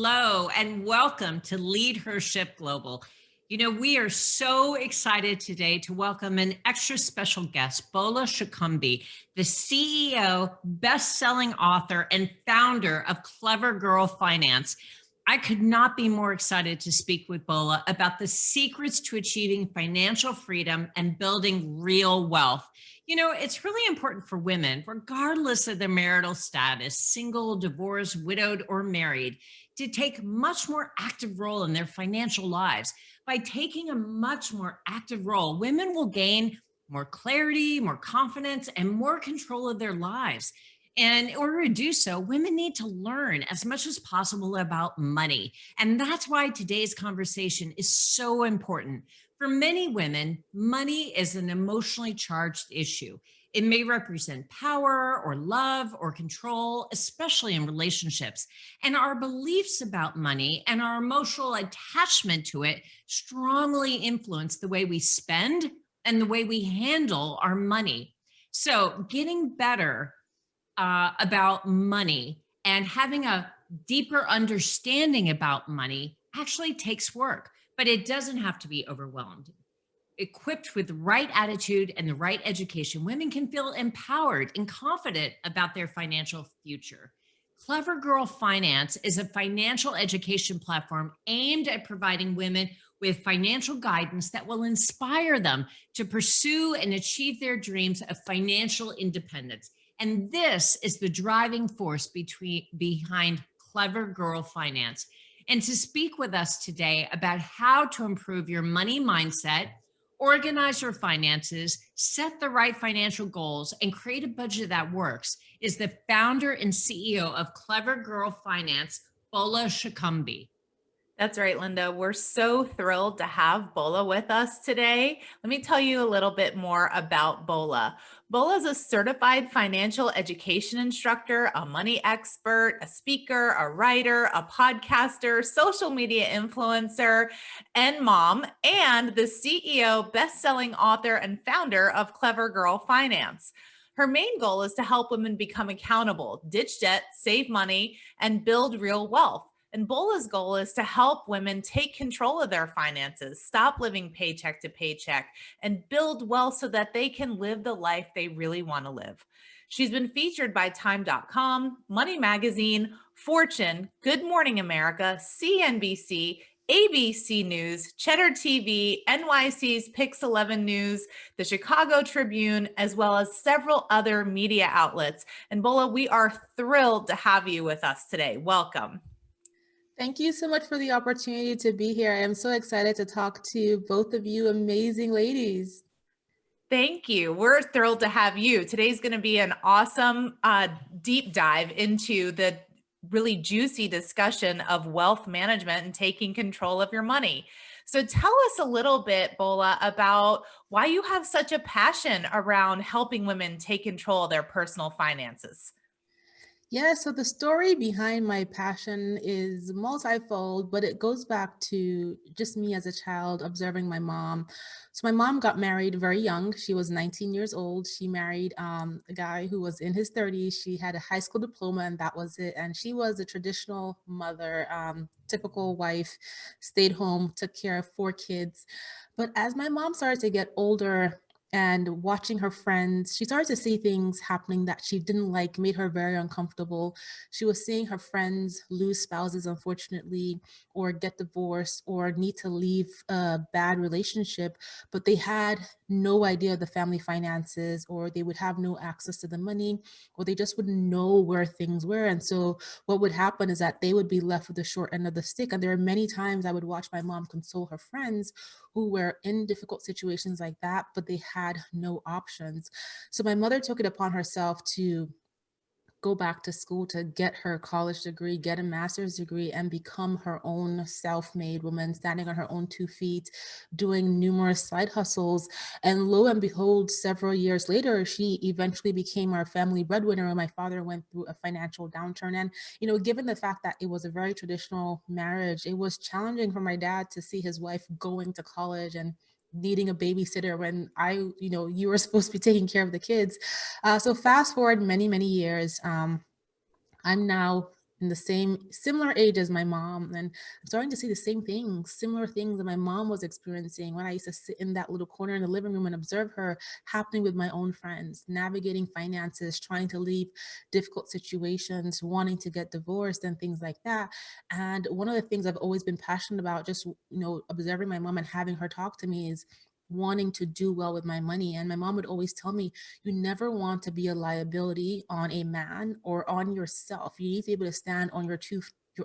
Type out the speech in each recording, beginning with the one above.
Hello, and welcome to LeadHERship Global. We are so excited today to welcome an extra special guest, Bola Shokumbi, the CEO, best-selling author, and founder of Clever Girl Finance. I could not be more excited to speak with Bola about the secrets to achieving financial freedom and building real wealth. It's really important for women, regardless of their marital status, single, divorced, widowed, or married, to take much more active role in their financial lives. By taking a much more active role, women will gain more clarity, more confidence, and more control of their lives. And in order to do so, women need to learn as much as possible about money. And that's why today's conversation is so important. For many women, money is an emotionally charged issue. It may represent power or love or control, especially in relationships. And our beliefs about money and our emotional attachment to it strongly influence the way we spend and the way we handle our money. So, getting better about money and having a deeper understanding about money actually takes work, but it doesn't have to be overwhelmed. Equipped with the right attitude and the right education, women can feel empowered and confident about their financial future. Clever Girl Finance is a financial education platform aimed at providing women with financial guidance that will inspire them to pursue and achieve their dreams of financial independence. And this is the driving force behind Clever Girl Finance. And to speak with us today about how to improve your money mindset, organize your finances, set the right financial goals, and create a budget that works is the founder and CEO of Clever Girl Finance, Bola Shokumbi. That's right, Linda. We're so thrilled to have Bola with us today. Let me tell you a little bit more about Bola. Bola is a certified financial education instructor, a money expert, a speaker, a writer, a podcaster, social media influencer, and mom, and the CEO, best-selling author, and founder of Clever Girl Finance. Her main goal is to help women become accountable, ditch debt, save money, and build real wealth. And Bola's goal is to help women take control of their finances, stop living paycheck to paycheck, and build wealth so that they can live the life they really want to live. She's been featured by Time.com, Money Magazine, Fortune, Good Morning America, CNBC, ABC News, Cheddar TV, NYC's Pix 11 News, the Chicago Tribune, as well as several other media outlets. And Bola, we are thrilled to have you with us today. Welcome. Thank you so much for the opportunity to be here. I am so excited to talk to both of you amazing ladies. Thank you. We're thrilled to have you. Today's going to be an awesome deep dive into the really juicy discussion of wealth management and taking control of your money. So tell us a little bit, Bola, about why you have such a passion around helping women take control of their personal finances. Yeah, so the story behind my passion is multifold, but it goes back to just me as a child observing my mom. So my mom got married very young. She was 19 years old. She married a guy who was in his 30s. She had a high school diploma and that was it. And she was a traditional mother, typical wife, stayed home, took care of 4 kids. But as my mom started to get older, and watching her friends, she started to see things happening that she didn't like, made her very uncomfortable. She was seeing her friends lose spouses, unfortunately, or get divorced, or need to leave a bad relationship, but they had no idea of the family finances, or they would have no access to the money, or they just wouldn't know where things were. And so what would happen is that they would be left with the short end of the stick. And there are many times I would watch my mom console her friends who were in difficult situations like that, but they had no options. So my mother took it upon herself to go back to school to get her college degree, get a master's degree, and become her own self-made woman, standing on her own 2 feet, doing numerous side hustles. And lo and behold, several years later, she eventually became our family breadwinner when my father went through a financial downturn. And, given the fact that it was a very traditional marriage, it was challenging for my dad to see his wife going to college and needing a babysitter when you were supposed to be taking care of the kids. So fast forward many, many years, I'm now in the similar age as my mom, and I'm starting to see the same things, similar things that my mom was experiencing when I used to sit in that little corner in the living room and observe her happening with my own friends, navigating finances, trying to leave difficult situations, wanting to get divorced and things like that. And one of the things I've always been passionate about, just, observing my mom and having her talk to me, is wanting to do well with my money. And my mom would always tell me, you never want to be a liability on a man or on yourself. You need to be able to stand on your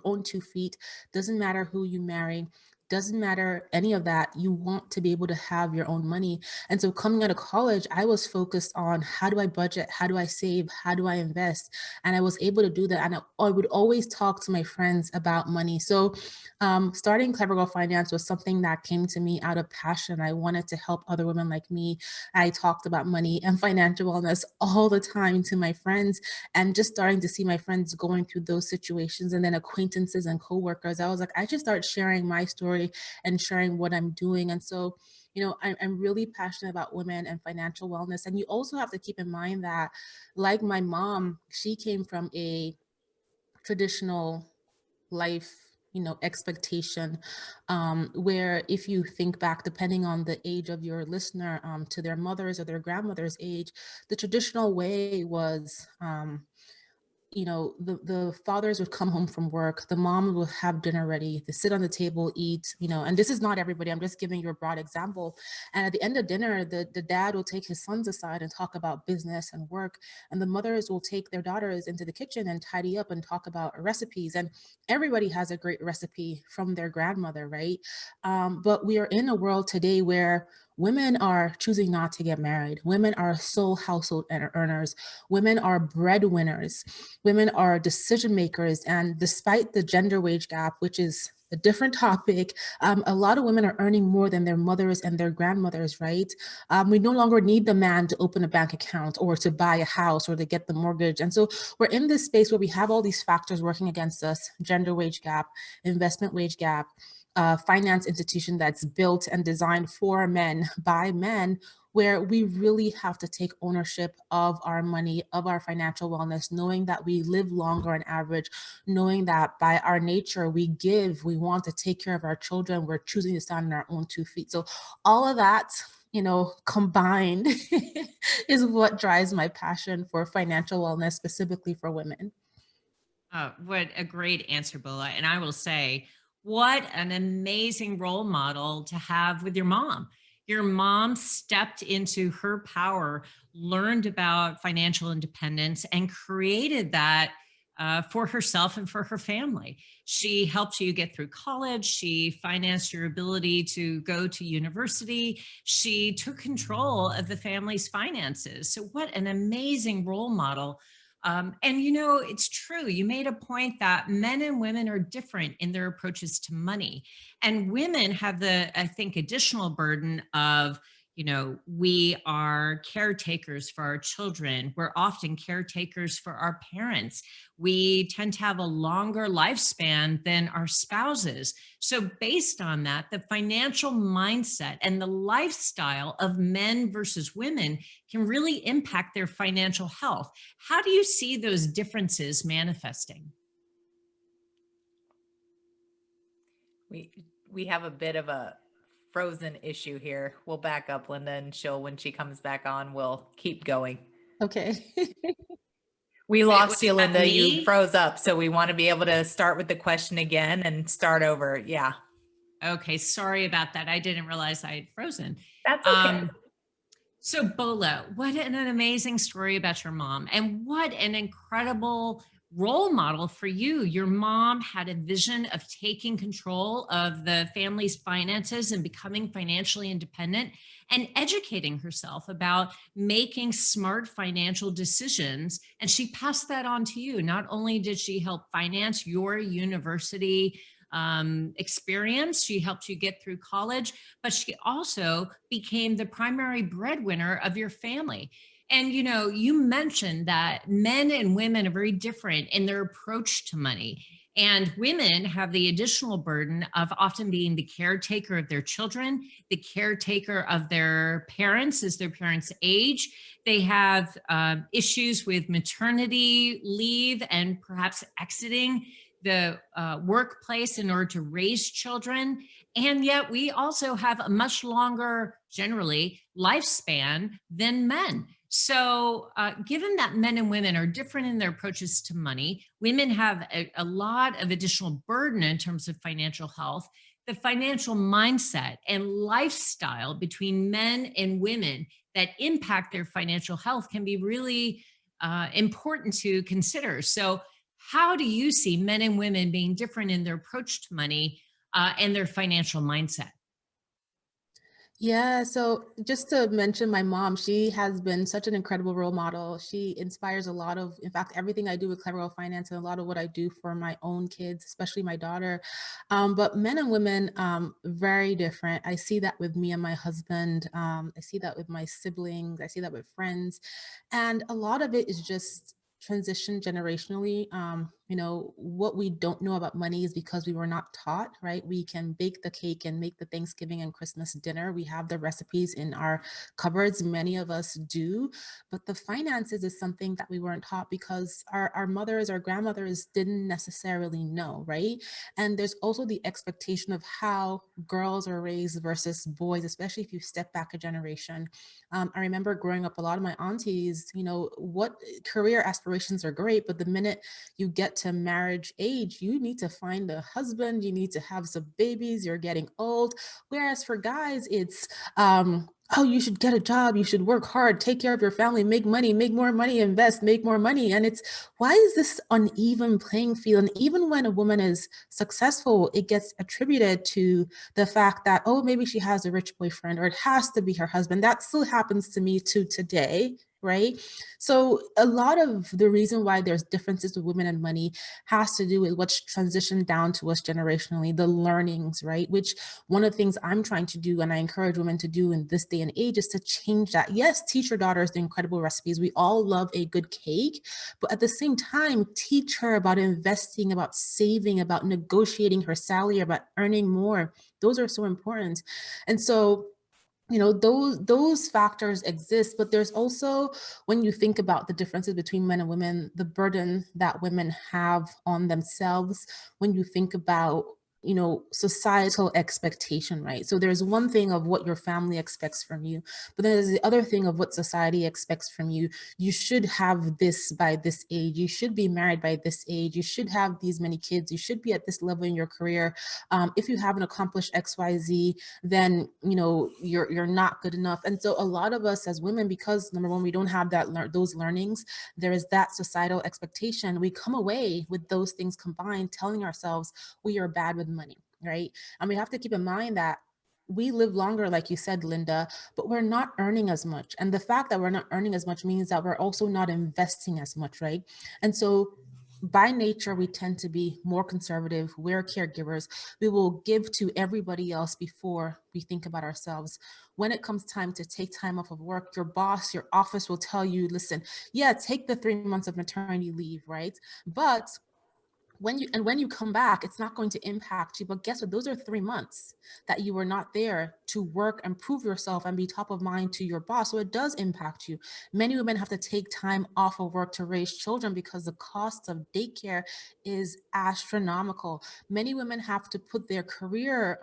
own 2 feet. Doesn't matter who you marry, doesn't matter any of that. You want to be able to have your own money. And so coming out of college, I was focused on, how do I budget? How do I save? How do I invest? And I was able to do that. And I would always talk to my friends about money. So starting Clever Girl Finance was something that came to me out of passion. I wanted to help other women like me. I talked about money and financial wellness all the time to my friends, and just starting to see my friends going through those situations, and then acquaintances and coworkers. I was like, I should start sharing my story and sharing what I'm doing. And so, I'm really passionate about women and financial wellness. And you also have to keep in mind that, like my mom, she came from a traditional life, expectation, where, if you think back, depending on the age of your listener, to their mothers or their grandmother's age, the traditional way was, the fathers would come home from work, the mom would have dinner ready, they sit on the table, eat, and this is not everybody, I'm just giving you a broad example. And at the end of dinner, the dad will take his sons aside and talk about business and work, and the mothers will take their daughters into the kitchen and tidy up and talk about recipes. And everybody has a great recipe from their grandmother, right? But we are in a world today where women are choosing not to get married. Women are sole household earners. Women are breadwinners. Women are decision makers. And despite the gender wage gap, which is a different topic, a lot of women are earning more than their mothers and their grandmothers, right? We no longer need the man to open a bank account or to buy a house or to get the mortgage. And so we're in this space where we have all these factors working against us: gender wage gap, investment wage gap, finance institution that's built and designed for men by men, where we really have to take ownership of our money, of our financial wellness, knowing that we live longer on average, knowing that by our nature, we give, we want to take care of our children, we're choosing to stand on our own 2 feet. So all of that, combined is what drives my passion for financial wellness, specifically for women. What a great answer, Bola. And I will say, what an amazing role model to have with your mom. Your mom stepped into her power, learned about financial independence, and created that for herself and for her family. She helped you get through college. She financed your ability to go to university. She took control of the family's finances. So, what an amazing role model. And it's true. You made a point that men and women are different in their approaches to money. And women have I think, additional burden of, we are caretakers for our children. We're often caretakers for our parents. We tend to have a longer lifespan than our spouses. So based on that, the financial mindset and the lifestyle of men versus women can really impact their financial health. How do you see those differences manifesting? We have a bit of a frozen issue here. We'll back up, Linda, and when she comes back on, we'll keep going. Okay. We lost you, Linda. You froze up. So we want to be able to start with the question again and start over. Yeah. Okay. Sorry about that. I didn't realize I had frozen. That's okay. So Bola, what an amazing story about your mom, and what an incredible role model for you. Your mom had a vision of taking control of the family's finances and becoming financially independent, and educating herself about making smart financial decisions. And she passed that on to you. Not only did she help finance your university experience, she helped you get through college, but she also became the primary breadwinner of your family. And you mentioned that men and women are very different in their approach to money. And women have the additional burden of often being the caretaker of their children, the caretaker of their parents as their parents age. They have issues with maternity leave and perhaps exiting the workplace in order to raise children. And yet, we also have a much longer, generally, lifespan than men. So, given that men and women are different in their approaches to money, women have a lot of additional burden in terms of financial health. The financial mindset and lifestyle between men and women that impact their financial health can be really important to consider. So, how do you see men and women being different in their approach to money and their financial mindset? Yeah, so just to mention my mom, she has been such an incredible role model. She inspires a lot of, in fact, everything I do with Clever Girl Finance and a lot of what I do for my own kids, especially my daughter. But men and women, very different. I see that with me and my husband. I see that with my siblings. I see that with friends. And a lot of it is just transition generationally. What we don't know about money is because we were not taught, right? We can bake the cake and make the Thanksgiving and Christmas dinner. We have the recipes in our cupboards. Many of us do. But the finances is something that we weren't taught because our mothers, our grandmothers didn't necessarily know, right? And there's also the expectation of how girls are raised versus boys, especially if you step back a generation. I remember growing up, a lot of my aunties, what career aspirations are great, but the minute you get to marriage age, you need to find a husband, you need to have some babies, you're getting old. Whereas for guys, it's, oh, you should get a job, you should work hard, take care of your family, make money, make more money, invest, make more money. And it's, why is this uneven playing field? And even when a woman is successful, it gets attributed to the fact that, oh, maybe she has a rich boyfriend or it has to be her husband. That still happens to me too today, right? So a lot of the reason why there's differences with women and money has to do with what's transitioned down to us generationally, the learnings, right? Which one of the things I'm trying to do and I encourage women to do in this day and age is to change that. Yes, teach your daughters the incredible recipes. We all love a good cake, but at the same time, teach her about investing, about saving, about negotiating her salary, about earning more. Those are so important. And so those factors exist, but there's also, when you think about the differences between men and women, the burden that women have on themselves, when you think about societal expectation, right? So there's one thing of what your family expects from you, but then there's the other thing of what society expects from you. You should have this by this age, you should be married by this age, you should have these many kids, you should be at this level in your career. If you haven't accomplished XYZ, then you're not good enough. And so a lot of us as women, because number one, we don't have those learnings, there is that societal expectation. We come away with those things combined, telling ourselves we are bad with money, right? And we have to keep in mind that we live longer, like you said, Linda, but we're not earning as much. And the fact that we're not earning as much means that we're also not investing as much, right? And so by nature, we tend to be more conservative. We're caregivers. We will give to everybody else before we think about ourselves. When it comes time to take time off of work, your boss, your office will tell you, listen, yeah, take the 3 months of maternity leave, right? But when you come back, it's not going to impact you. But guess what? Those are 3 months that you were not there to work and prove yourself and be top of mind to your boss. So it does impact you. Many women have to take time off of work to raise children because the cost of daycare is astronomical. Many women have to put their career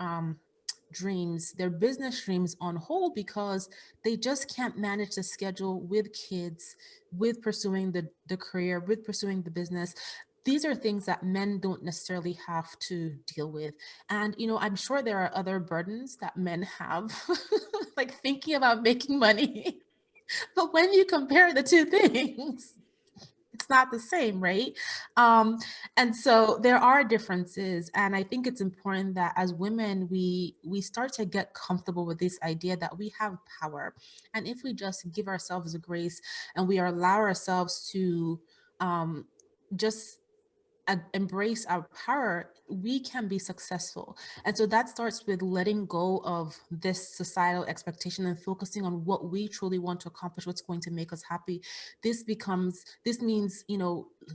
dreams, their business dreams on hold because they just can't manage the schedule with kids, with pursuing the career, with pursuing the business. These are things that men don't necessarily have to deal with. And, I'm sure there are other burdens that men have, like thinking about making money. But when you compare the two things, it's not the same, right? And so there are differences. And I think it's important that as women, we start to get comfortable with this idea that we have power. And if we just give ourselves a grace and we allow ourselves to just embrace our power, we can be successful. And so that starts with letting go of this societal expectation and focusing on what we truly want to accomplish, what's going to make us happy. This means,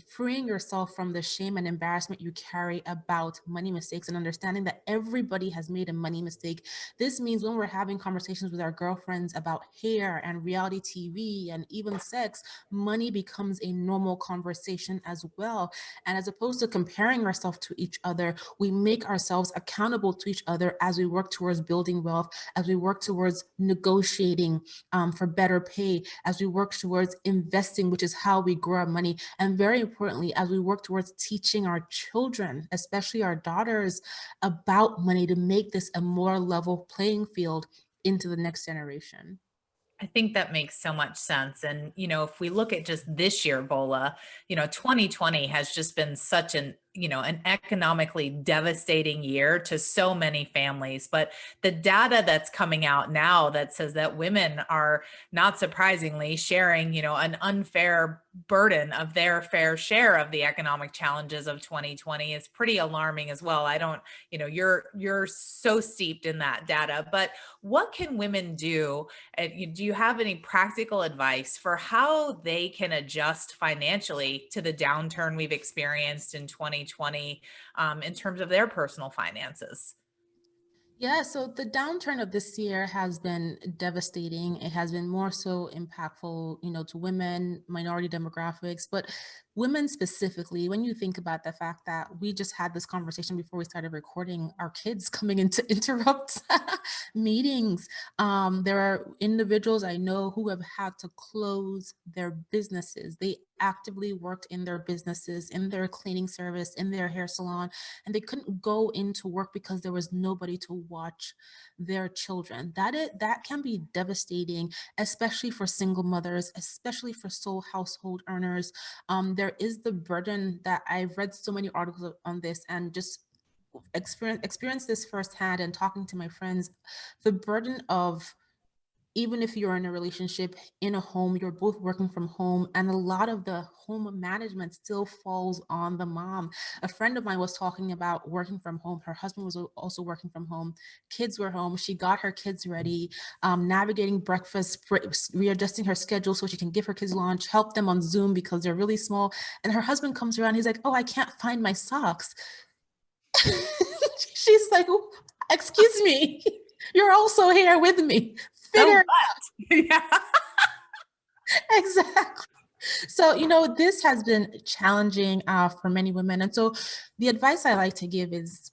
freeing yourself from the shame and embarrassment you carry about money mistakes and understanding that everybody has made a money mistake. This means when we're having conversations with our girlfriends about hair and reality TV and even sex, money becomes a normal conversation as well. And as opposed to comparing ourselves to each other, we make ourselves accountable to each other as we work towards building wealth, as we work towards negotiating for better pay, as we work towards investing, which is how we grow our money. And very importantly, as we work towards teaching our children, especially our daughters, about money to make this a more level playing field into the next generation. I think that makes so much sense. And, if we look at just this year, Bola, 2020 has just been such an economically devastating year to so many families. But the data that's coming out now that says that women are, not surprisingly, sharing, an unfair burden of their fair share of the economic challenges of 2020 is pretty alarming as well. I don't, you're so steeped in that data, but what can women do? Do you have any practical advice for how they can adjust financially to the downturn we've experienced in 2020 in terms of their personal finances? Yeah, so the downturn of this year has been devastating. It has been more so impactful, to women, minority demographics, but women specifically. When you think about the fact that we just had this conversation before we started recording, our kids coming in to interrupt meetings. There are individuals I know who have had to close their businesses. They actively worked in their businesses, in their cleaning service, in their hair salon, and they couldn't go into work because there was nobody to watch their children. That can be devastating, especially for single mothers, especially for sole household earners. There is the burden that I've read so many articles on this and just experience this firsthand and talking to my friends, the burden of, even if you're in a relationship, in a home, you're both working from home, and a lot of the home management still falls on the mom. A friend of mine was talking about working from home. Her husband was also working from home. Kids were home. She got her kids ready, navigating breakfast, readjusting her schedule so she can give her kids lunch, help them on Zoom because they're really small. And her husband comes around. He's like, "Oh, I can't find my socks." She's like, "Oh, excuse me, you're also here with me. Figure Yeah. exactly." So, this has been challenging for many women. And so the advice I like to give is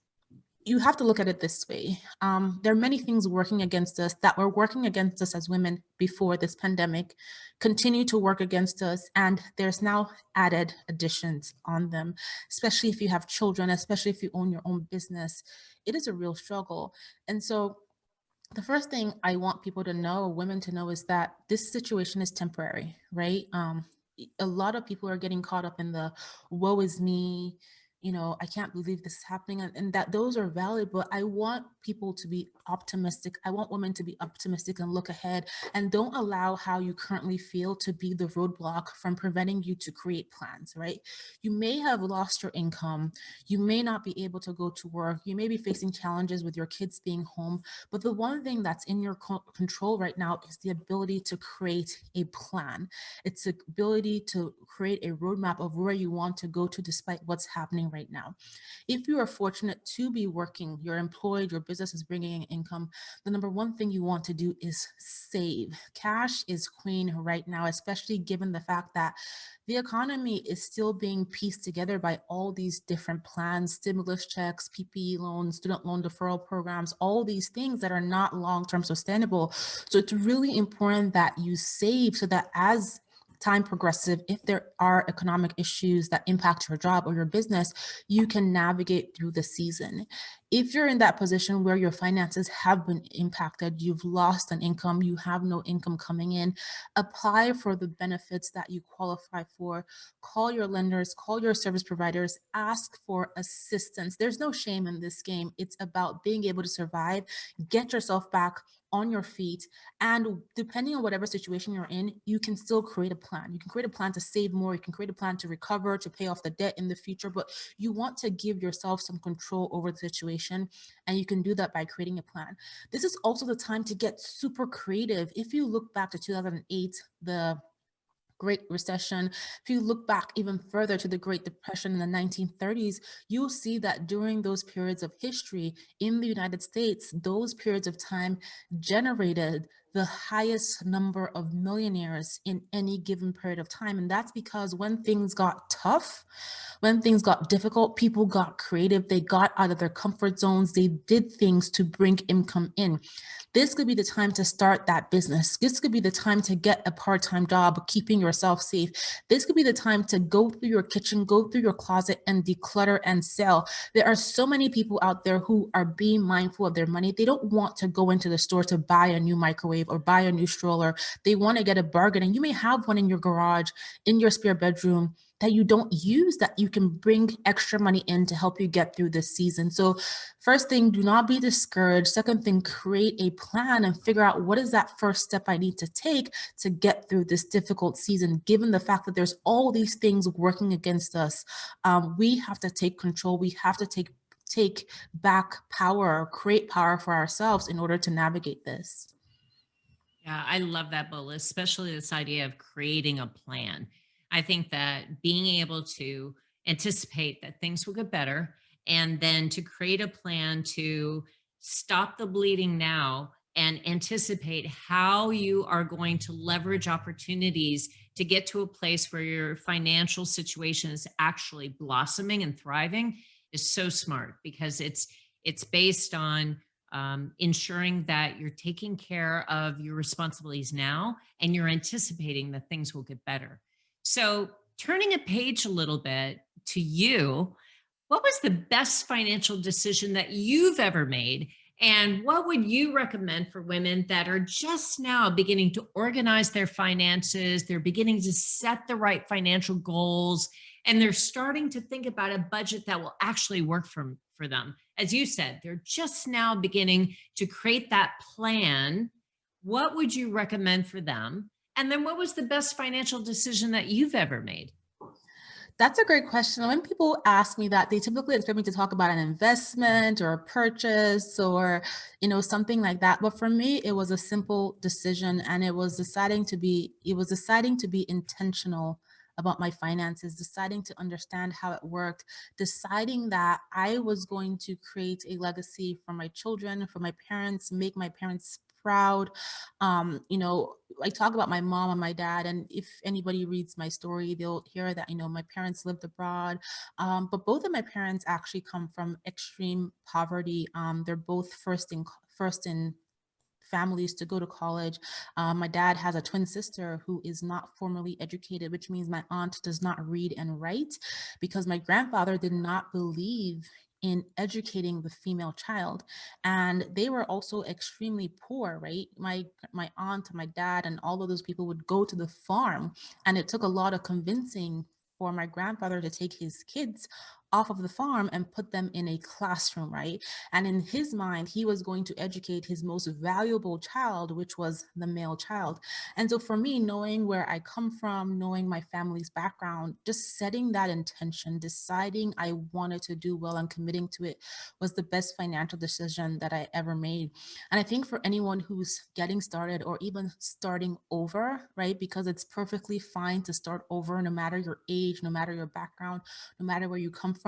you have to look at it this way. There are many things working against us that were working against us as women before this pandemic, continue to work against us. And there's now added additions on them, especially if you have children, especially if you own your own business. It is a real struggle. And so the first thing I want people to know, women to know, is that this situation is temporary, right? A lot of people are getting caught up in the woe is me, I can't believe this is happening, and that those are valid, but I want people to be optimistic. I want women to be optimistic and look ahead, and don't allow how you currently feel to be the roadblock from preventing you to create plans, right? You may have lost your income. You may not be able to go to work. You may be facing challenges with your kids being home, but the one thing that's in your control right now is the ability to create a plan. It's the ability to create a roadmap of where you want to go to despite what's happening right now. If you are fortunate to be working, you're employed, your business is bringing in income, the number one thing you want to do is save. Cash is queen right now, especially given the fact that the economy is still being pieced together by all these different plans, stimulus checks, PPE loans, student loan deferral programs, all these things that are not long-term sustainable. So it's really important that you save so that as time progressive, if there are economic issues that impact your job or your business, you can navigate through the season. If you're in that position where your finances have been impacted, you've lost an income, you have no income coming in, apply for the benefits that you qualify for. Call your lenders, call your service providers, ask for assistance. There's no shame in this game. It's about being able to survive, get yourself back on your feet. And depending on whatever situation you're in, you can still create a plan. You can create a plan to save more. You can create a plan to recover, to pay off the debt in the future. But you want to give yourself some control over the situation. And you can do that by creating a plan. This is also the time to get super creative. If you look back to 2008, the Great Recession, if you look back even further to the Great Depression in the 1930s, you'll see that during those periods of history in the United States, those periods of time generated the highest number of millionaires in any given period of time. And that's because when things got tough, when things got difficult, people got creative. They got out of their comfort zones. They did things to bring income in. This could be the time to start that business. This could be the time to get a part-time job, keeping yourself safe. This could be the time to go through your kitchen, go through your closet and declutter and sell. There are so many people out there who are being mindful of their money. They don't want to go into the store to buy a new microwave or buy a new stroller. They want to get a bargain. And you may have one in your garage, in your spare bedroom, that you don't use, that you can bring extra money in to help you get through this season. So first thing, do not be discouraged. Second thing, create a plan and figure out what is that first step I need to take to get through this difficult season. Given the fact that there's all these things working against us, we have to take control. We have to take back power, create power for ourselves in order to navigate this. Yeah, I love that, Bola, especially this idea of creating a plan. I think that being able to anticipate that things will get better and then to create a plan to stop the bleeding now and anticipate how you are going to leverage opportunities to get to a place where your financial situation is actually blossoming and thriving is so smart, because it's based on ensuring that you're taking care of your responsibilities now and you're anticipating that things will get better. So, turning a page a little bit to you, what was the best financial decision that you've ever made? And what would you recommend for women that are just now beginning to organize their finances? They're beginning to set the right financial goals, and they're starting to think about a budget that will actually work for them. As you said, they're just now beginning to create that plan. What would you recommend for them? And then what was the best financial decision that you've ever made? That's a great question. When people ask me that, they typically expect me to talk about an investment or a purchase or, something like that. But for me, it was a simple decision, and it was deciding to be intentional about my finances, deciding to understand how it worked, deciding that I was going to create a legacy for my children, for my parents, make my parents proud. I talk about my mom and my dad, and if anybody reads my story, they'll hear that, my parents lived abroad. But both of my parents actually come from extreme poverty. They're both first in families to go to college. My dad has a twin sister who is not formally educated, which means my aunt does not read and write, because my grandfather did not believe in educating the female child. And they were also extremely poor, right? My aunt, my dad, and all of those people would go to the farm, and it took a lot of convincing for my grandfather to take his kids off of the farm and put them in a classroom, right? And in his mind, he was going to educate his most valuable child, which was the male child. And so for me, knowing where I come from, knowing my family's background, just setting that intention, deciding I wanted to do well and committing to it was the best financial decision that I ever made. And I think for anyone who's getting started or even starting over, right? Because it's perfectly fine to start over, no matter your age, no matter your background, no matter where you come from,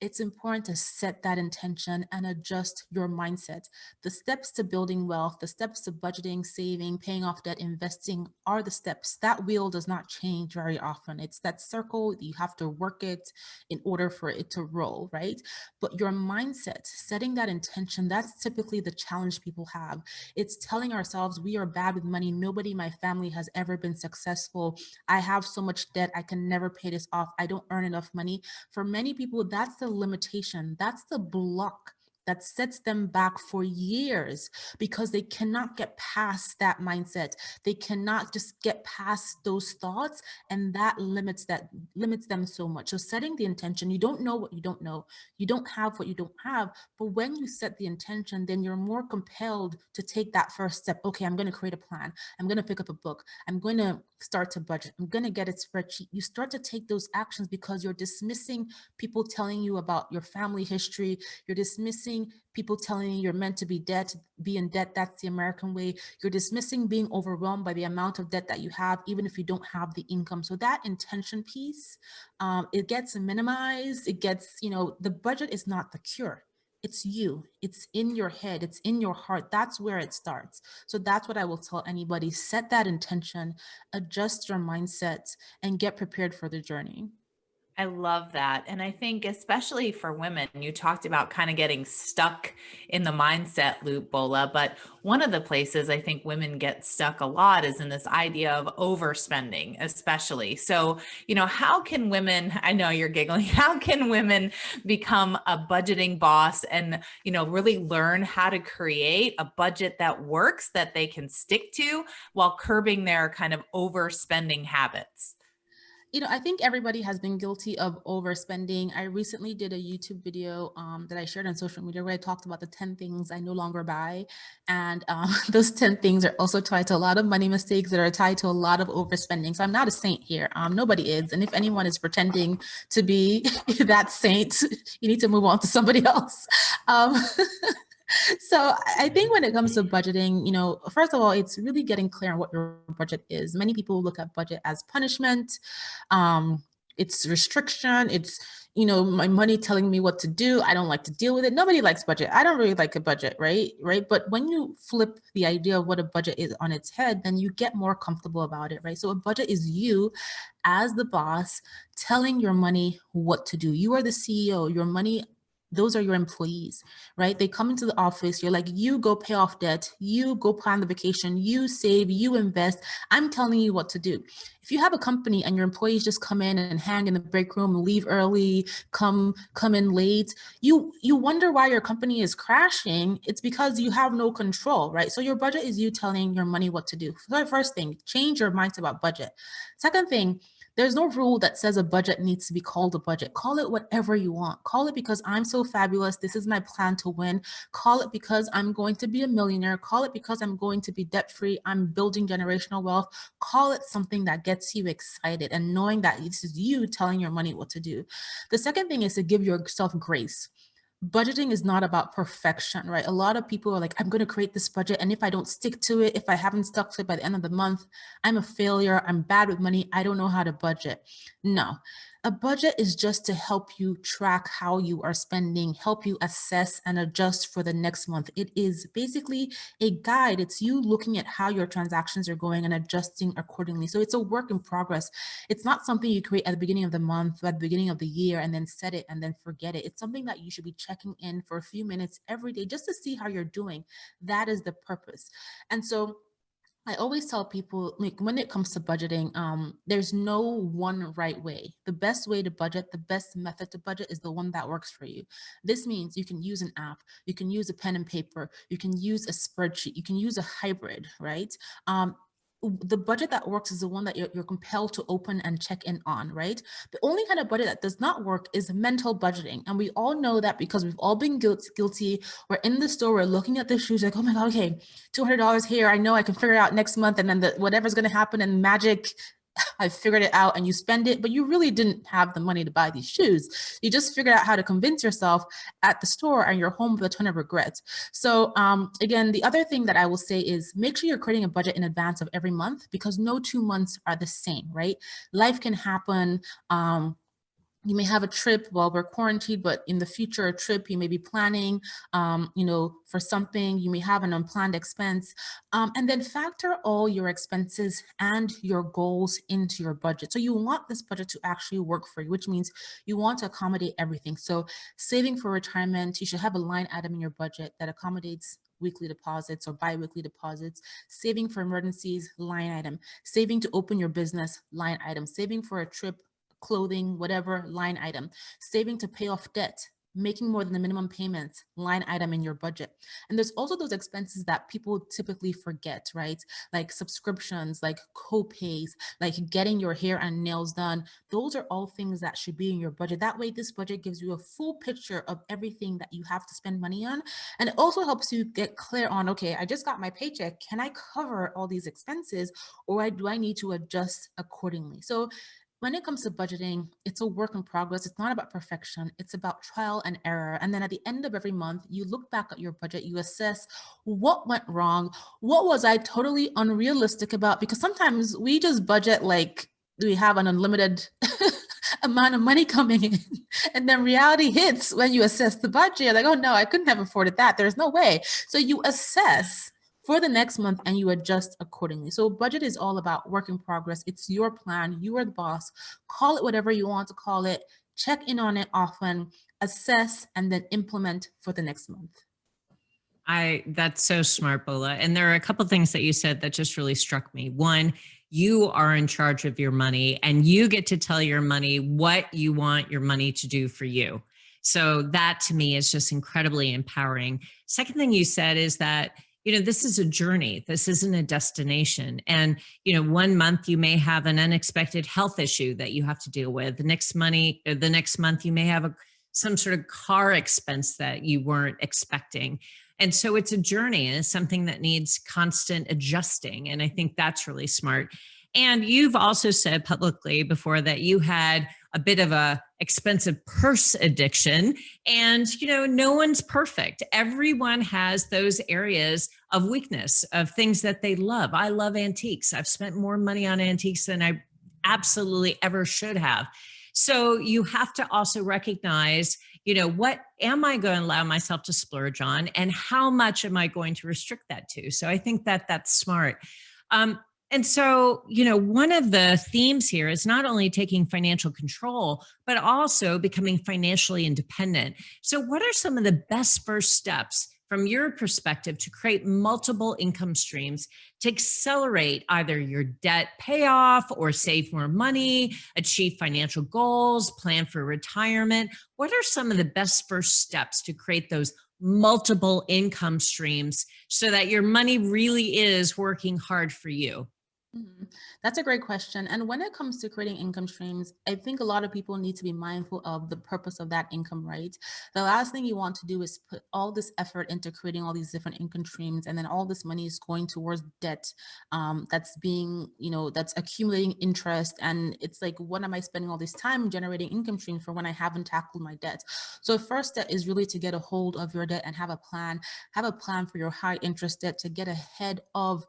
it's important to set that intention and adjust your mindset. The steps to building wealth, the steps to budgeting, saving, paying off debt, investing are the steps. That wheel does not change very often. It's that circle, you have to work it in order for it to roll, right? But your mindset, setting that intention, that's typically the challenge people have. It's telling ourselves we are bad with money. Nobody in my family has ever been successful. I have so much debt. I can never pay this off. I don't earn enough money. For many people, that's the limitation. That's the block that sets them back for years because they cannot get past that mindset. They cannot just get past those thoughts, and that limits them so much. So setting the intention, you don't know what you don't know. You don't have what you don't have. But when you set the intention, then you're more compelled to take that first step. Okay, I'm going to create a plan. I'm going to pick up a book. I'm going to start to budget. I'm going to get a spreadsheet. You start to take those actions because you're dismissing people telling you about your family history. You're dismissing people telling you you're meant to be in debt. That's the American way. You're dismissing being overwhelmed by the amount of debt that you have, even if you don't have the income. So that intention piece, it gets minimized. It gets, the budget is not the cure. It's you. It's in your head. It's in your heart. That's where it starts. So that's what I will tell anybody. Set that intention, adjust your mindset, and get prepared for the journey. I love that. And I think especially for women, you talked about kind of getting stuck in the mindset loop, Bola, but one of the places I think women get stuck a lot is in this idea of overspending, especially. So, how can women, I know you're giggling, how can women become a budgeting boss and, really learn how to create a budget that works, that they can stick to while curbing their kind of overspending habits? I think everybody has been guilty of overspending. I recently did a YouTube video that I shared on social media where I talked about the 10 things I no longer buy. And those 10 things are also tied to a lot of money mistakes that are tied to a lot of overspending. So I'm not a saint here. Nobody is. And if anyone is pretending to be that saint, you need to move on to somebody else. So I think when it comes to budgeting, first of all, it's really getting clear on what your budget is. Many people look at budget as punishment. It's restriction. It's, my money telling me what to do. I don't like to deal with it. Nobody likes budget. I don't really like a budget, right? But when you flip the idea of what a budget is on its head, then you get more comfortable about it, right? So a budget is you as the boss telling your money what to do. You are the CEO. Your money, those are your employees, right? They come into the office. You're like, you go pay off debt. You go plan the vacation. You save, you invest. I'm telling you what to do. If you have a company and your employees just come in and hang in the break room, leave early, come in late, you wonder why your company is crashing. It's because you have no control, right? So your budget is you telling your money what to do. So first thing, change your mindset about budget. Second thing, there's no rule that says a budget needs to be called a budget. Call it whatever you want. Call it because I'm so fabulous. This is my plan to win. Call it because I'm going to be a millionaire. Call it because I'm going to be debt-free. I'm building generational wealth. Call it something that gets you excited and knowing that this is you telling your money what to do. The second thing is to give yourself grace. Budgeting is not about perfection, right? A lot of people are like, I'm going to create this budget, and if I don't stick to it, if I haven't stuck to it by the end of the month, I'm a failure. I'm bad with money. I don't know how to budget. No, a budget is just to help you track how you are spending, help you assess and adjust for the next month. It is basically a guide. It's you looking at how your transactions are going and adjusting accordingly. So it's a work in progress. It's not something you create at the beginning of the month, or at the beginning of the year, and then set it and then forget it. It's something that you should be checking in for a few minutes every day just to see how you're doing. That is the purpose. And so I always tell people, like, when it comes to budgeting, there's no one right way. The best way to budget, the best method to budget is the one that works for you. This means you can use an app, you can use a pen and paper, you can use a spreadsheet, you can use a hybrid, right? The budget that works is the one that you're compelled to open and check in on, right? The only kind of budget that does not work is mental budgeting. And we all know that because we've all been guilty. We're in the store, we're looking at the shoes like, oh my God, okay, $200 here. I know I can figure it out next month. And then whatever's going to happen in magic, I figured it out, and you spend it, but you really didn't have the money to buy these shoes. You just figured out how to convince yourself at the store, and you're home with a ton of regrets. So again, the other thing that I will say is make sure you're creating a budget in advance of every month, because no 2 months are the same, right? Life can happen. You may have a trip while we're quarantined, but in the future, a trip you may be planning, for something. You may have an unplanned expense, and then factor all your expenses and your goals into your budget. So you want this budget to actually work for you, which means you want to accommodate everything. So saving for retirement, you should have a line item in your budget that accommodates weekly deposits or bi-weekly deposits. Saving for emergencies, line item. Saving to open your business, line item. Saving for a trip, clothing, whatever, line item. Saving to pay off debt, making more than the minimum payments line item in your budget. And there's also those expenses that people typically forget, right? Like subscriptions, like co-pays, like getting your hair and nails done. Those are all things that should be in your budget. That way, this budget gives you a full picture of everything that you have to spend money on. And it also helps you get clear on, okay, I just got my paycheck. Can I cover all these expenses, or do I need to adjust accordingly? So when it comes to budgeting, it's a work in progress. It's not about perfection. It's about trial and error. And then at the end of every month, you look back at your budget, you assess what went wrong. What was I totally unrealistic about? Because sometimes we just budget like we have an unlimited amount of money coming in. And then reality hits when you assess the budget. You're like, oh no, I couldn't have afforded that. There's no way. So you assess for the next month and you adjust accordingly. So budget is all about work in progress. It's your plan. You are the boss. Call it whatever you want to call it. Check in on it often, assess, and then implement for the next month. That's so smart, Bola. And there are a couple of things that you said that just really struck me. One, you are in charge of your money and you get to tell your money what you want your money to do for you. So that to me is just incredibly empowering. Second thing you said is that, this is a journey. This isn't a destination. And, 1 month you may have an unexpected health issue that you have to deal with. The next month you may have some sort of car expense that you weren't expecting. And so it's a journey, and it's something that needs constant adjusting. And I think that's really smart. And you've also said publicly before that you had a bit of a expensive purse addiction, and no one's perfect. Everyone has those areas of weakness, of things that they love. I love antiques. I've spent more money on antiques than I absolutely ever should have. So you have to also recognize, what am I going to allow myself to splurge on, and how much am I going to restrict that to? So I think that that's smart. And so, one of the themes here is not only taking financial control, but also becoming financially independent. So what are some of the best first steps from your perspective to create multiple income streams to accelerate either your debt payoff or save more money, achieve financial goals, plan for retirement? What are some of the best first steps to create those multiple income streams so that your money really is working hard for you? That's a great question. And when it comes to creating income streams, I think a lot of people need to be mindful of the purpose of that income, right? The last thing you want to do is put all this effort into creating all these different income streams, and then all this money is going towards debt that's being, that's accumulating interest. And it's like, what am I spending all this time generating income streams for when I haven't tackled my debt? So the first step is really to get a hold of your debt and have a plan for your high interest debt to get ahead of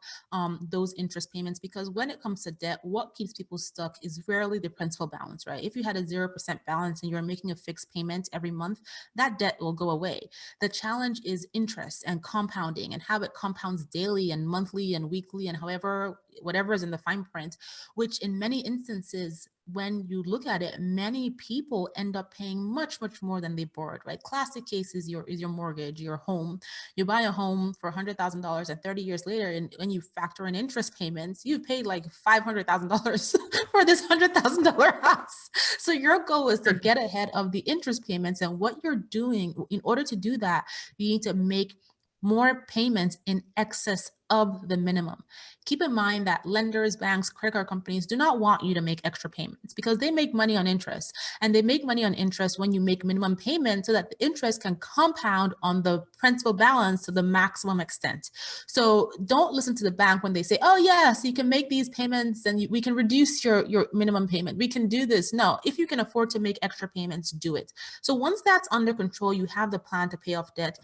those interest payments. Because when it comes to debt, what keeps people stuck is rarely the principal balance, right? If you had a 0% balance and you're making a fixed payment every month, that debt will go away. The challenge is interest and compounding, and how it compounds daily and monthly and weekly and whatever is in the fine print, which in many instances, when you look at it, many people end up paying much, much more than they borrowed, right? Classic case is your mortgage, your home. You buy a home for $100,000 and 30 years later, and when you factor in interest payments, you've paid like $500,000 for this $100,000 house. So your goal is to get ahead of the interest payments, and what you're doing in order to do that, you need to make more payments in excess of the minimum. Keep in mind that lenders, banks, credit card companies do not want you to make extra payments because they make money on interest. And they make money on interest when you make minimum payments so that the interest can compound on the principal balance to the maximum extent. So don't listen to the bank when they say, oh yes, you can make these payments and we can reduce your minimum payment. We can do this. No, if you can afford to make extra payments, do it. So once that's under control, you have the plan to pay off debt.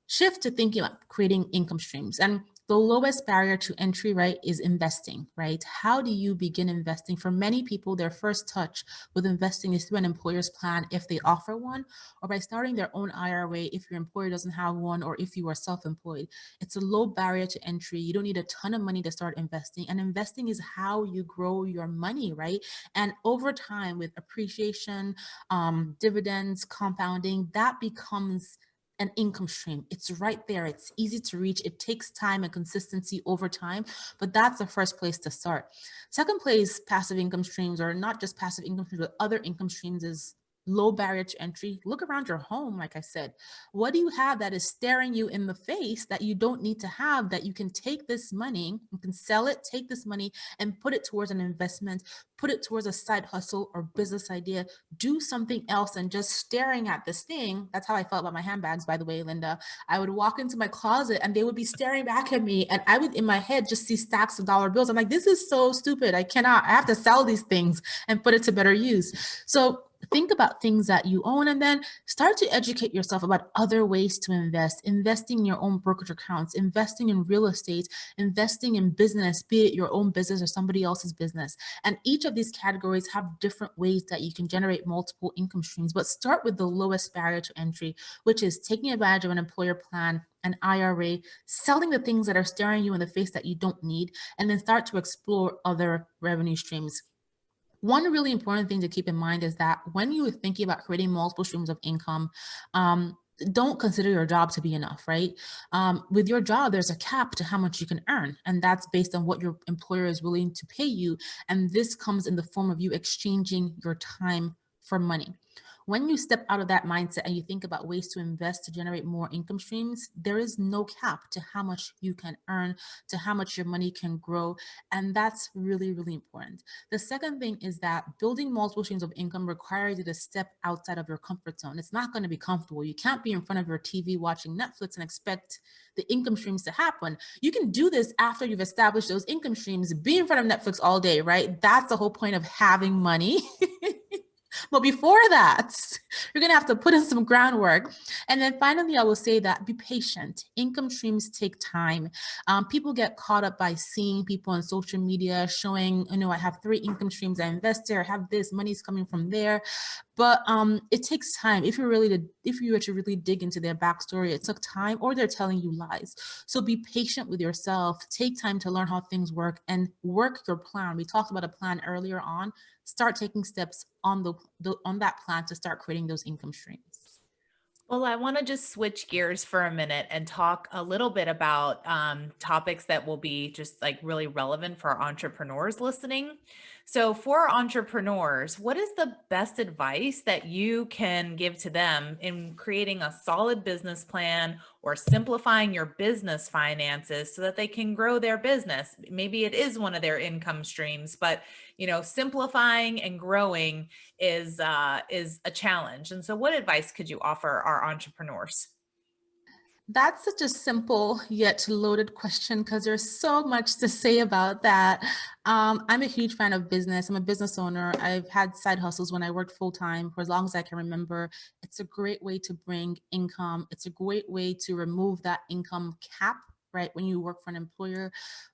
Shift to thinking about creating income streams. And the lowest barrier to entry, right, is investing, right? How do you begin investing? For many people, their first touch with investing is through an employer's plan if they offer one, or by starting their own IRA if your employer doesn't have one, or if you are self-employed. It's a low barrier to entry. You don't need a ton of money to start investing. And investing is how you grow your money, right? And over time, with appreciation, dividends, compounding, that becomes an income stream. It's right there. It's easy to reach. It takes time and consistency over time, but that's the first place to start. Second place, passive income streams, or not just passive income streams, but other income streams, is low barrier to entry, look around your home. Like I said, what do you have that is staring you in the face that you don't need to have, that you can take this money, you can sell it, take this money and put it towards an investment, put it towards a side hustle or business idea, do something else than just staring at this thing. That's how I felt about my handbags, by the way, Linda. I would walk into my closet and they would be staring back at me, and I would in my head just see stacks of dollar bills. I'm like, this is so stupid. I have to sell these things and put it to better use. So think about things that you own, and then start to educate yourself about other ways to invest, investing in your own brokerage accounts, investing in real estate, investing in business, be it your own business or somebody else's business. And each of these categories have different ways that you can generate multiple income streams, but start with the lowest barrier to entry, which is taking advantage of an employer plan, an IRA, selling the things that are staring you in the face that you don't need, and then start to explore other revenue streams. One really important thing to keep in mind is that when you are thinking about creating multiple streams of income, don't consider your job to be enough, right? With your job, there's a cap to how much you can earn, and that's based on what your employer is willing to pay you. And this comes in the form of you exchanging your time for money. When you step out of that mindset and you think about ways to invest to generate more income streams, there is no cap to how much you can earn, to how much your money can grow. And that's really, really important. The second thing is that building multiple streams of income requires you to step outside of your comfort zone. It's not going to be comfortable. You can't be in front of your TV watching Netflix and expect the income streams to happen. You can do this after you've established those income streams. Be in front of Netflix all day, right? That's the whole point of having money. But before that, you're going to have to put in some groundwork. And then finally, I will say that be patient. Income streams take time. People get caught up by seeing people on social media showing, I have 3 income streams. I invest there, I have this, money's coming from there. But it takes time. If you were to really dig into their backstory, it took time, or they're telling you lies. So be patient with yourself. Take time to learn how things work and work your plan. We talked about a plan earlier on. Start taking steps on that plan to start creating those income streams. Well, I want to just switch gears for a minute and talk a little bit about topics that will be just like really relevant for our entrepreneurs listening. So for entrepreneurs, what is the best advice that you can give to them in creating a solid business plan or simplifying your business finances so that they can grow their business? Maybe it is one of their income streams, but simplifying and growing is a challenge. And so what advice could you offer our entrepreneurs? That's such a simple yet loaded question because there's so much to say about that. I'm a huge fan of business. I'm a business owner. I've had side hustles when I worked full time for as long as I can remember. It's a great way to bring income. It's a great way to remove that income cap, right, when you work for an employer.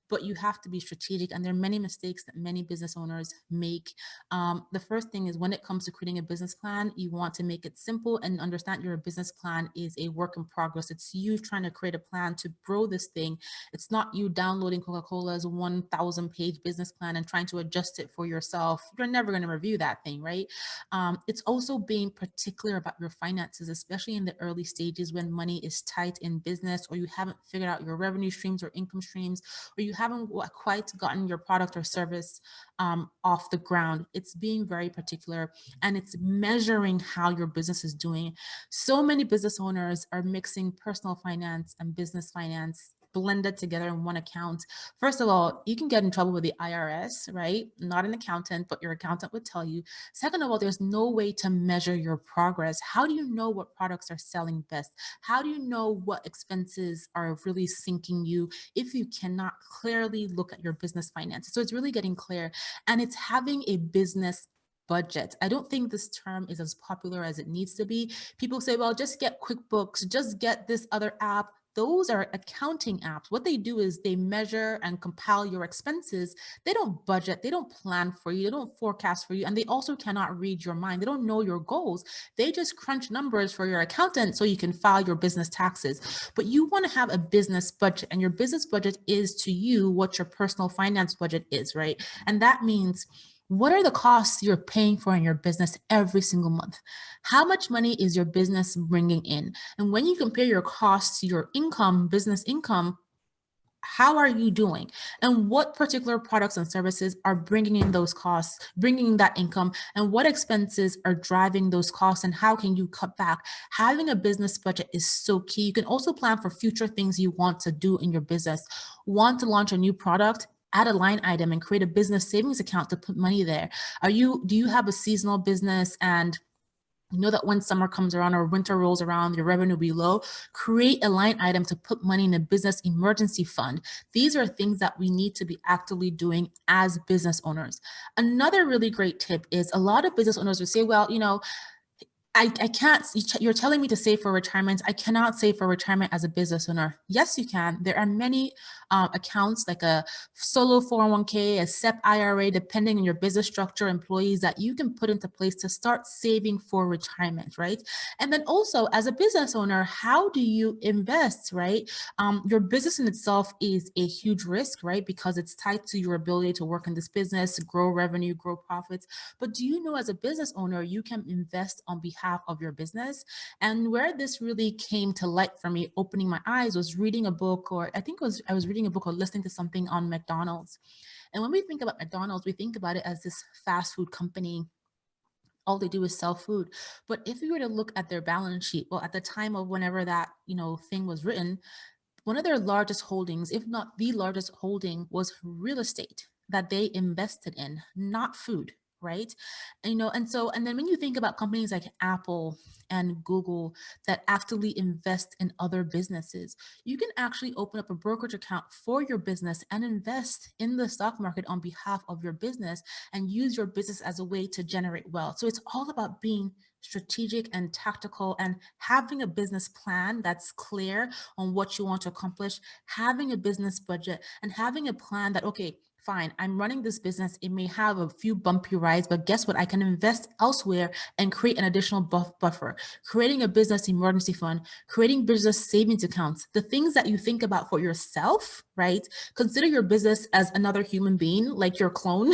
But you have to be strategic, and there are many mistakes that many business owners make. The first thing is when it comes to creating a business plan, you want to make it simple and understand your business plan is a work in progress. It's you trying to create a plan to grow this thing. It's not you downloading Coca-Cola's 1,000-page business plan and trying to adjust it for yourself. You're never going to review that thing, right? It's also being particular about your finances, especially in the early stages when money is tight in business, or you haven't figured out your revenue streams or income streams, or you haven't quite gotten your product or service off the ground. It's being very particular, and it's measuring how your business is doing. So many business owners are mixing personal finance and business finance blended together in one account. First of all, you can get in trouble with the IRS, right? Not an accountant, but your accountant would tell you. Second of all, there's no way to measure your progress. How do you know what products are selling best? How do you know what expenses are really sinking you if you cannot clearly look at your business finances? So it's really getting clear, and it's having a business budget. I don't think this term is as popular as it needs to be. People say, well, just get QuickBooks, just get this other app. Those are accounting apps. What they do is they measure and compile your expenses. They don't budget, they don't plan for you, they don't forecast for you, and they also cannot read your mind. They don't know your goals. They just crunch numbers for your accountant so you can file your business taxes. But you want to have a business budget, and your business budget is to you what your personal finance budget is, right? And that means, what are the costs you're paying for in your business every single month? How much money is your business bringing in? And when you compare your costs to your income, business income, How are you doing? And what particular products and services are bringing in those costs, bringing in that income, and what expenses are driving those costs, and how can you cut back? Having a business budget is so key. You can also plan for future things you want to do in your business. Want to launch a new product? Add a line item and create a business savings account to put money there. Do you have a seasonal business and you know that when summer comes around or winter rolls around, your revenue will be low? Create a line item to put money in a business emergency fund. These are things that we need to be actively doing as business owners. Another really great tip is a lot of business owners will say, well, I can't, you're telling me to save for retirement. I cannot save for retirement as a business owner. Yes, you can. There are many accounts like a solo 401k, a SEP IRA, depending on your business structure, employees that you can put into place to start saving for retirement, right? And then also as a business owner, how do you invest, right? Your business in itself is a huge risk, right? Because it's tied to your ability to work in this business, grow revenue, grow profits. But do you know as a business owner, you can invest on behalf of your business? And where this really came to light for me, opening my eyes, was reading a book, or I was reading a book or listening to something on McDonald's. And when we think about McDonald's, we think about it as this fast food company. All they do is sell food. But if you were to look at their balance sheet, well, at the time of whenever that, thing was written, one of their largest holdings, if not the largest holding, was real estate that they invested in, not food, right? And then when you think about companies like Apple and Google that actively invest in other businesses, you can actually open up a brokerage account for your business and invest in the stock market on behalf of your business and use your business as a way to generate wealth. So it's all about being strategic and tactical and having a business plan that's clear on what you want to accomplish, having a business budget, and having a plan that, okay, fine, I'm running this business. It may have a few bumpy rides, but guess what? I can invest elsewhere and create an additional buffer, creating a business emergency fund, creating business savings accounts, the things that you think about for yourself, right? Consider your business as another human being, like your clone.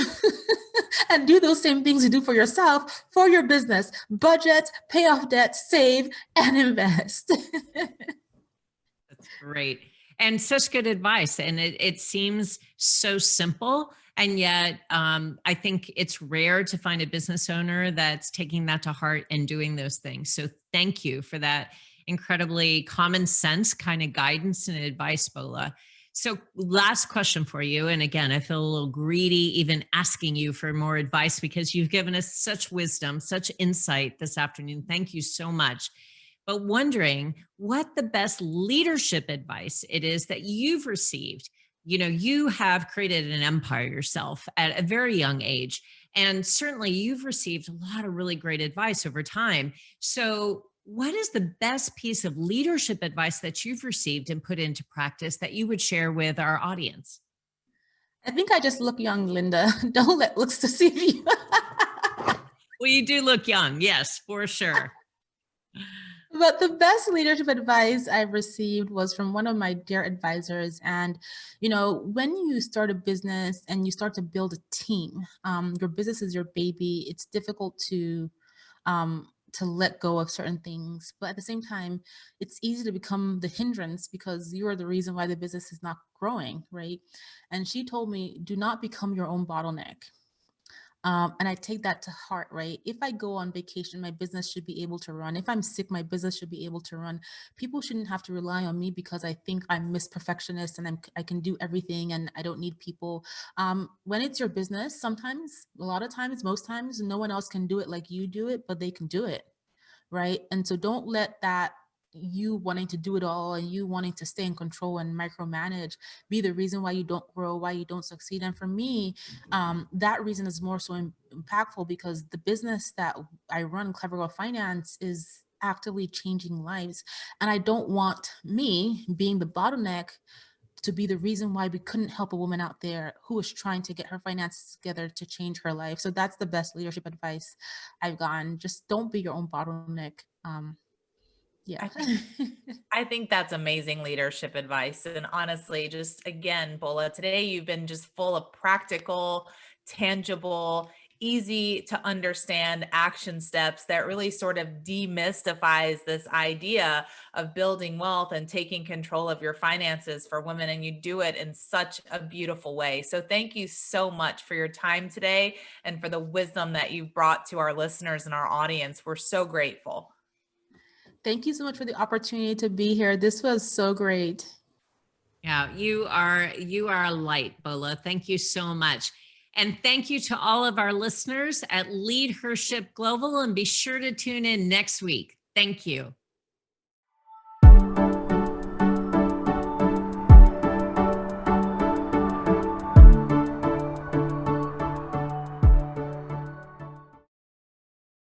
And do those same things you do for yourself for your business. Budget, pay off debt, save, and invest. That's great. And such good advice. And it seems so simple. And yet, I think it's rare to find a business owner that's taking that to heart and doing those things. So thank you for that incredibly common sense kind of guidance and advice, Bola. So last question for you. And again, I feel a little greedy even asking you for more advice because you've given us such wisdom, such insight this afternoon. Thank you so much. But wondering what the best leadership advice it is that you've received. You have created an empire yourself at a very young age. And certainly you've received a lot of really great advice over time. So what is the best piece of leadership advice that you've received and put into practice that you would share with our audience? I think I just look young, Linda. Don't let looks deceive you. Well, you do look young. Yes, for sure. But the best leadership advice I've received was from one of my dear advisors. And, when you start a business and you start to build a team, your business is your baby. It's difficult to let go of certain things. But at the same time, it's easy to become the hindrance because you are the reason why the business is not growing, right? And she told me, do not become your own bottleneck. And I take that to heart, right? If I go on vacation, my business should be able to run. If I'm sick, my business should be able to run. People shouldn't have to rely on me because I think I'm Miss Perfectionist and I can do everything and I don't need people. When it's your business, sometimes, a lot of times, most times, no one else can do it like you do it, but they can do it, right? And so don't let that you wanting to do it all and you wanting to stay in control and micromanage be the reason why you don't grow, why you don't succeed. And for me, that reason is more so impactful because the business that I run, Clever Girl Finance, is actively changing lives. And I don't want me being the bottleneck to be the reason why we couldn't help a woman out there who is trying to get her finances together to change her life. So that's the best leadership advice I've gotten. Just don't be your own bottleneck. Yeah. I think that's amazing leadership advice. And honestly, just again, Bola, today you've been just full of practical, tangible, easy to understand action steps that really sort of demystifies this idea of building wealth and taking control of your finances for women. And you do it in such a beautiful way. So thank you so much for your time today and for the wisdom that you've brought to our listeners and our audience. We're so grateful. Thank you so much for the opportunity to be here. This was so great. Yeah, you are a light, Bola. Thank you so much. And thank you to all of our listeners at LeadHERship Global, and be sure to tune in next week. Thank you.